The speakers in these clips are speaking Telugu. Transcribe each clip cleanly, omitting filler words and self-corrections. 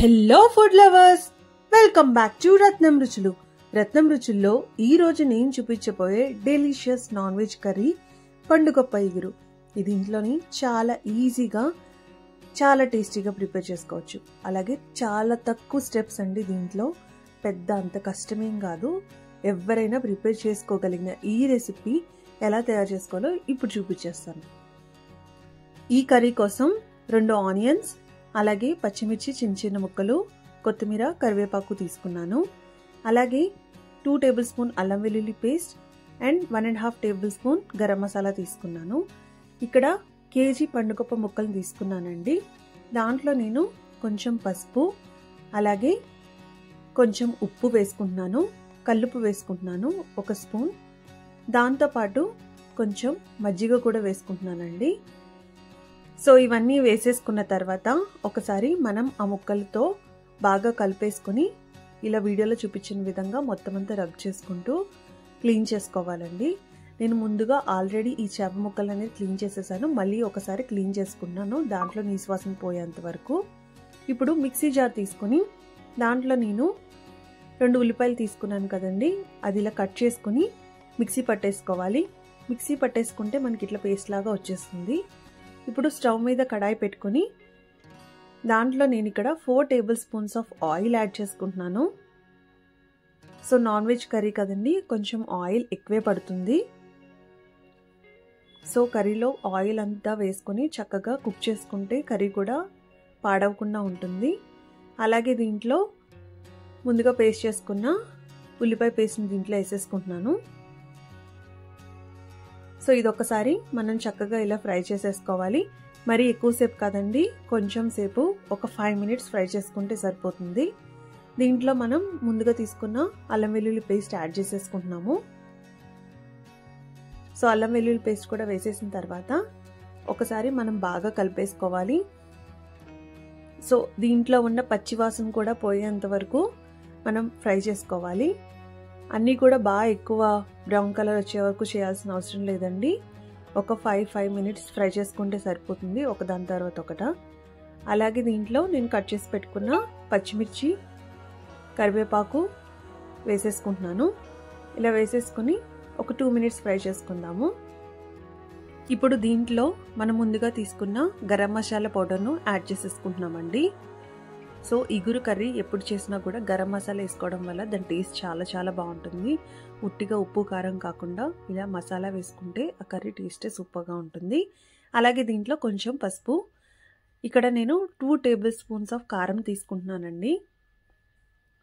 Hello food lovers, welcome back to Ratnam Ruchulu. Ratnam రుచుల్లో ఈ రోజు నేను చూపించబోయే డెలిషియస్ నాన్ వెజ్ కర్రీ పండుగప్ప ఇగురు. ఇది ఇంట్లోని చాలా ఈజీగా చాలా టేస్టీగా ప్రిపేర్ చేసుకోవచ్చు. అలాగే చాలా తక్కువ స్టెప్స్ అండి. దీంట్లో పెద్ద అంత కష్టమేం కాదు. ఎవరైనా ప్రిపేర్ చేసుకోగలిగిన ఈ రెసిపీ ఎలా తయారు చేసుకోవాలో ఇప్పుడు చూపించేస్తాను. ఈ కర్రీ కోసం 2 ఆనియన్స్, అలాగే పచ్చిమిర్చి చిన్న చిన్న ముక్కలు, కొత్తిమీర, కరివేపాకు తీసుకున్నాను. అలాగే 2 టేబుల్ స్పూన్ అల్లం వెల్లుల్లి paste and 1.5 tablespoon garam masala తీసుకున్నాను. ఇక్కడ కేజీ పండుగప్ప ముక్కలు తీసుకున్నానండి. దాంట్లో నేను కొంచెం పసుపు, అలాగే కొంచెం ఉప్పు వేసుకుంటున్నాను, కల్లుప్పు వేసుకుంటున్నాను 1 స్పూన్. దాంతోపాటు కొంచెం మజ్జిగ కూడా వేసుకుంటున్నానండి. సో ఇవన్నీ వేసేసుకున్న తర్వాత ఒకసారి మనం ఆ ముక్కలతో బాగా కలిపేసుకుని ఇలా వీడియోలో చూపించిన విధంగా మొత్తం అంతా రబ్ చేసుకుంటూ క్లీన్ చేసుకోవాలండి. నేను ముందుగా ఆల్రెడీ ఈ చేప ముక్కలు అనేది క్లీన్ చేసేసాను. మళ్ళీ ఒకసారి క్లీన్ చేసుకున్నాను, దాంట్లో నీసువాసన పోయేంత వరకు. ఇప్పుడు మిక్సీ జార్ తీసుకుని దాంట్లో నేను 2 ఉల్లిపాయలు తీసుకున్నాను కదండి, అది ఇలా కట్ చేసుకుని మిక్సీ పట్టేసుకోవాలి. మిక్సీ పట్టేసుకుంటే మనకి ఇట్లా పేస్ట్ లాగా వచ్చేస్తుంది. ఇప్పుడు స్టవ్ మీద కడాయి పెట్టుకుని దాంట్లో నేను ఇక్కడ 4 table spoons of oil add చేసుకుంటున్నాను. సో నాన్ వెజ్ కర్రీ కదండి, కొంచెం ఆయిల్ ఎక్కువే పడుతుంది. సో కర్రీలో ఆయిల్ అంతా వేసుకొని చక్కగా కుక్ చేసుకుంటే కర్రీ కూడా పాడవకుండా ఉంటుంది. అలాగే దీంట్లో ముందుగా పేస్ట్ చేసుకున్న ఉల్లిపాయ పేస్ట్ని దీంట్లో వేసేసుకుంటున్నాను. సో ఇదొకసారి మనం చక్కగా ఇలా ఫ్రై చేసేసుకోవాలి. మరి ఎక్కువసేపు కాదండి, కొంచెం సేపు ఒక 5 మినిట్స్ ఫ్రై చేసుకుంటే సరిపోతుంది. దీంట్లో మనం ముందుగా తీసుకున్న అల్లం వెల్లుల్లి పేస్ట్ యాడ్ చేసేసుకుంటున్నాము. సో అల్లం వెల్లుల్లి పేస్ట్ కూడా వేసేసిన తర్వాత ఒకసారి మనం బాగా కలిపేసుకోవాలి. సో దీంట్లో ఉన్న పచ్చివాసన కూడా పోయేంత వరకు మనం ఫ్రై చేసుకోవాలి. అన్నీ కూడా బాగా ఎక్కువ బ్రౌన్ కలర్ వచ్చే వరకు చేయాల్సిన అవసరం లేదండి. ఒక 5 మినిట్స్ ఫ్రై చేసుకుంటే సరిపోతుంది, ఒకదాని తర్వాత ఒకట. అలాగే దీంట్లో నేను కట్ చేసి పెట్టుకున్న పచ్చిమిర్చి, కరివేపాకు వేసేసుకుంటున్నాను. ఇలా వేసేసుకుని ఒక 2 మినిట్స్ ఫ్రై చేసుకుందాము. ఇప్పుడు దీంట్లో మనం ముందుగా తీసుకున్న గరం మసాలా పౌడర్ను యాడ్ చేసేసుకుంటున్నామండి. సో ఇగురు కర్రీ ఎప్పుడు చేసినా కూడా గరం మసాలా వేసుకోవడం వల్ల దాని టేస్ట్ చాలా చాలా బాగుంటుంది. ఉట్టిగా ఉప్పు కారం కాకుండా ఇలా మసాలా వేసుకుంటే ఆ కర్రీ టేస్టే సూపర్గా ఉంటుంది. అలాగే దీంట్లో కొంచెం పసుపు, ఇక్కడ నేను 2 టేబుల్ స్పూన్స్ ఆఫ్ కారం తీసుకుంటున్నానండి.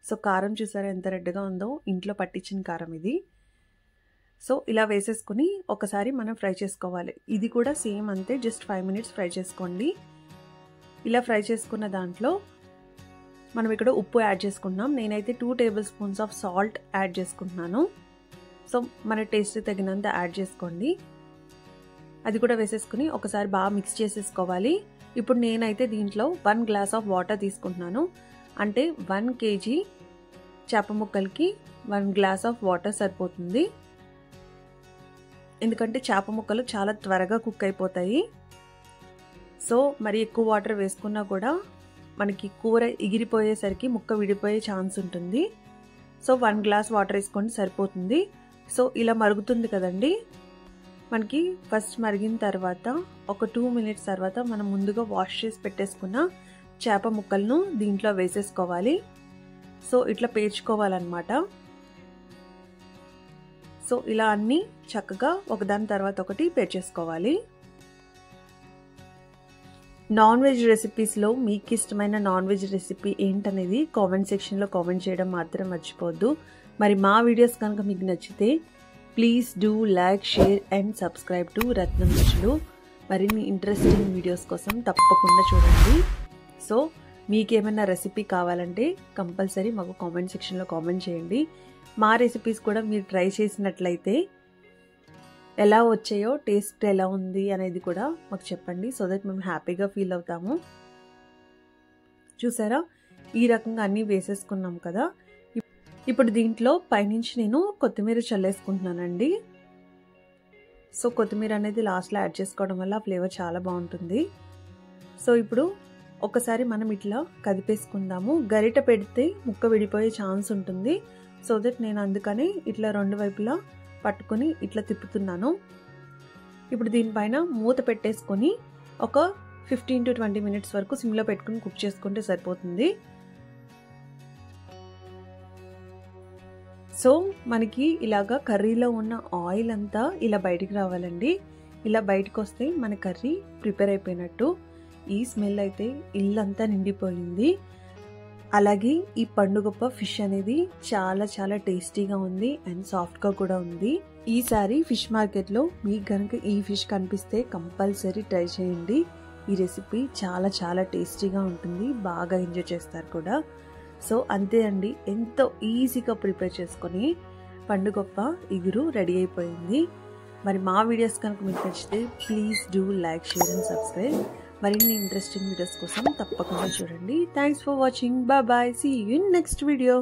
సో కారం చూసారా ఎంత రెడ్గా ఉందో, ఇంట్లో పట్టించిన కారం ఇది. సో ఇలా వేసేసుకుని ఒకసారి మనం ఫ్రై చేసుకోవాలి. ఇది కూడా సేమ్ అంతే, జస్ట్ 5 మినిట్స్ ఫ్రై చేసుకోండి. ఇలా ఫ్రై చేసుకున్న దాంట్లో మనం ఇక్కడ ఉప్పు యాడ్ చేసుకుంటున్నాం. నేనైతే 2 table spoons of salt add చేసుకుంటున్నాను. సో మన టేస్ట్ తగినంత యాడ్ చేసుకోండి. అది కూడా వేసేసుకుని ఒకసారి బాగా మిక్స్ చేసేసుకోవాలి. ఇప్పుడు నేనైతే దీంట్లో 1 గ్లాస్ ఆఫ్ వాటర్ తీసుకుంటున్నాను. అంటే 1 కేజీ చేప ముక్కలకి 1 గ్లాస్ ఆఫ్ వాటర్ సరిపోతుంది. ఎందుకంటే చేప ముక్కలు చాలా త్వరగా కుక్ అయిపోతాయి. సో మరి ఎక్కువ వాటర్ వేసుకున్నా కూడా మనకి కూర ఎగిరిపోయేసరికి ముక్క విడిపోయే ఛాన్స్ ఉంటుంది. సో 1 గ్లాస్ వాటర్ వేసుకొని సరిపోతుంది. సో ఇలా మరుగుతుంది కదండి, మనకి ఫస్ట్ మరిగిన తర్వాత ఒక 2 మినిట్స్ తర్వాత మనం ముందుగా వాష్ చేసి పెట్టేసుకున్న చేప ముక్కలను దీంట్లో వేసేసుకోవాలి. సో ఇట్లా పేర్చుకోవాలన్నమాట. సో ఇలా అన్నీ చక్కగా ఒకదాని తర్వాత ఒకటి పేర్చేసుకోవాలి. నాన్ వెజ్ రెసిపీస్లో మీకు ఇష్టమైన నాన్ వెజ్ రెసిపీ ఏంటనేది కామెంట్ సెక్షన్లో కామెంట్ చేయడం మాత్రం మర్చిపోవద్దు. మరి మా వీడియోస్ కనుక మీకు నచ్చితే please do like, share and subscribe to Ratnam Ruchulu. మరిన్ని ఇంట్రెస్టింగ్ వీడియోస్ కోసం తప్పకుండా చూడండి. సో మీకేమైనా రెసిపీ కావాలంటే కంపల్సరీ మాకు కామెంట్ సెక్షన్లో కామెంట్ చేయండి. మా రెసిపీస్ కూడా మీరు ట్రై చేసినట్లయితే ఎలా వచ్చాయో, టేస్ట్ ఎలా ఉంది అనేది కూడా మాకు చెప్పండి. సో దట్ మేము హ్యాపీగా ఫీల్ అవుతాము. చూసారా, ఈ రకంగా అన్నీ వేసేసుకున్నాం కదా. ఇప్పుడు దీంట్లో పైనుంచి నేను కొత్తిమీర చల్లేసుకుంటున్నానండి. సో కొత్తిమీర అనేది లాస్ట్లో యాడ్ చేసుకోవడం వల్ల ఫ్లేవర్ చాలా బాగుంటుంది. సో ఇప్పుడు ఒకసారి మనం ఇట్లా కదిపేసుకుందాము. గరిట పెడితే ముక్క విడిపోయే ఛాన్స్ ఉంటుంది. సో దట్ నేను అందుకని ఇట్లా 2 వైపులా పట్టుకొని ఇట్లా తిప్పుతున్నాను. ఇప్పుడు దీనిపైన మూత పెట్టేసుకొని ఒక 15 to 20 minutes వరకు సిమ్లో పెట్టుకుని కుక్ చేసుకుంటే సరిపోతుంది. సో మనకి ఇలాగా కర్రీలో ఉన్న ఆయిల్ అంతా ఇలా బయటికి రావాలండి. ఇలా బయటకు వస్తే మన కర్రీ ప్రిపేర్ అయిపోయినట్టు. ఈ స్మెల్ అయితే ఇల్లంతా నిండిపోయింది. అలాగే ఈ పండుగప్ప ఫిష్ అనేది చాలా చాలా టేస్టీగా ఉంది అండ్ సాఫ్ట్గా కూడా ఉంది. ఈసారి ఫిష్ మార్కెట్లో మీకు కనుక ఈ ఫిష్ కనిపిస్తే కంపల్సరీ ట్రై చేయండి. ఈ రెసిపీ చాలా చాలా టేస్టీగా ఉంటుంది, బాగా ఎంజాయ్ చేస్తారు కూడా. సో అంతే అండి, ఎంతో ఈజీగా ప్రిపేర్ చేసుకొని పండుగప్ప ఇగురు రెడీ అయిపోయింది. మరి మా వీడియోస్ కనుక మీకు నచ్చితే please do like, share and subscribe. మరిన్ని ఇంట్రెస్టింగ్ వీడియోస్ కోసం తప్పకుండా చూడండి. Thanks for watching. Bye bye. See you in next video.